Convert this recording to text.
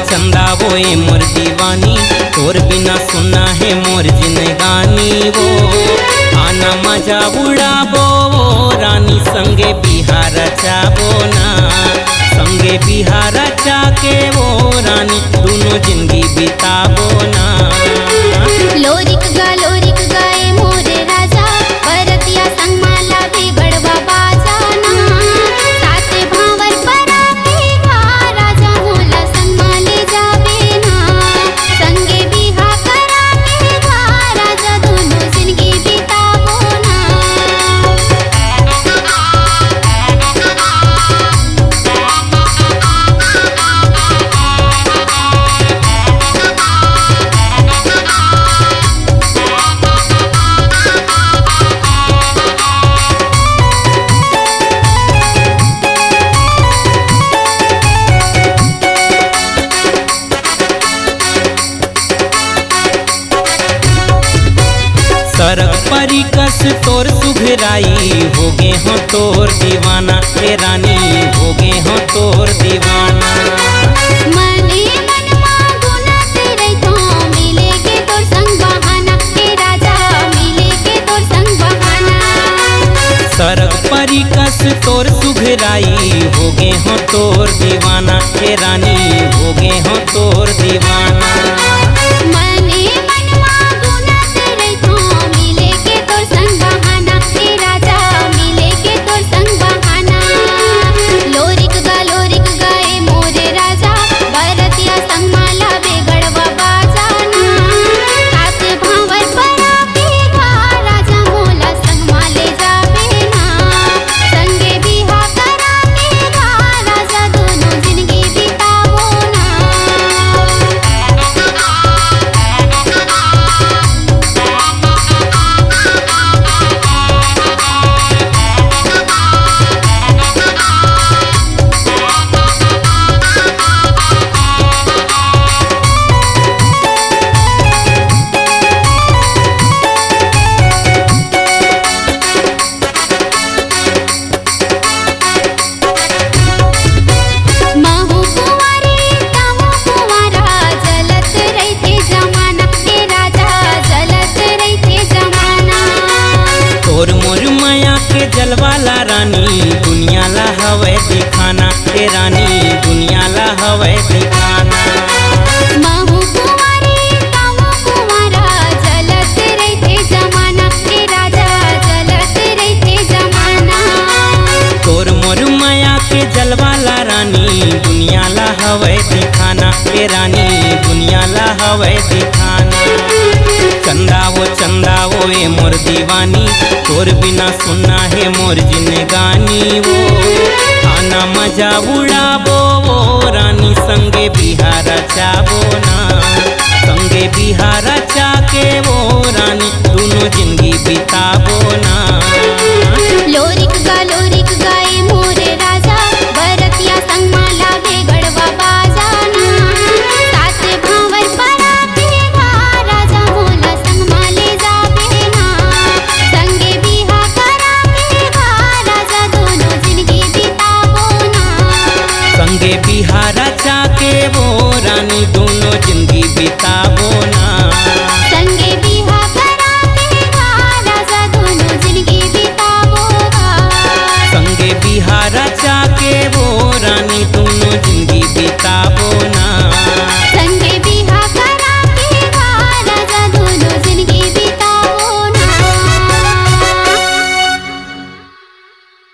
चंदा वो ए मोर दीवानी, तोर बिना सुना है मोर जिंदगानी। वो आना मजा उड़ाबो वो रानी, संगे बिहार चाबो ना, संगे बिहार चाके वो रानी, दोनों जिंदगी बिताबो ना। लोरिक गाए मोरे राजा, परतिया संग माला भी गड़वा बाजाना। साथे भावर परा के गा राजा, मोला संग माले जाबे ना। संगे बिहा करा के गा राजा, दोनों जिंदगी बिताबो ना। सरक परी कस तोर सुघराई, होगे हो तोर दीवाना हे रानी, होगे हो तोर दीवाना। मने मनमा गुनत रहितो, मिलेगे तोर संग बहाना हे राजा, मिलेगे तोर संग बहाना। सरक परी कस तोर सुघराई, होगे हो तोर दीवाना हे रानी, होगे हो तोर दीवाना। मने मनमा गुनत रहितो, मिलेगे तोर संग बहाना हे राजा, मिलेगे तोर संग बहाना। लोरिक गाए मोरे राजा, बरतिया संग माला बेगड़वा बाजाना। साथे भावर परा के गा राजा, मोला संग माले जाबे ना। संगे बिहा करा के गा राजा, दोनों जिंदगी बिताबो ना। महू कुंवारी तमो कुंवारा, जलत रहिथे जमाना हे राजा, जलत रहिथे जमाना। तोर मोर माया के जलवाला रानी, दुनिया ला हवे दिखाना हे रानी, दुनिया ला हवे दिखाना। महू कुंवारी तमो कुंवारा, जलत रहिथे जमाना हे राजा, जलत रहिथे जमाना। तोर मोर माया के जलवाला रानी, दुनिया ला हवे दिखाना हे रानी, दुनिया ला हवे दिखाना। चंदा वो ए मोर दीवानी, तोर बिना सुना है मोर जिंदगानी। वो आना मजा उड़ाबो वो रानी, संगे बिहार चाबो ना, संगे बिहार चाके वो रानी, दोनों जिंदगी बिताबो ना। लोरिक गाए मोरे राजा, बरतिया संग माला बेगड़वा बाजाना। साथे भावर परा के गा राजा, मोला संग माले जाबे ना। संगे बिहा करा के गा राजा, दोनों जिंदगी बिताबो ना। संगे बिहार चाके वो रानी, दोनों जिंदगी बिताबो ना।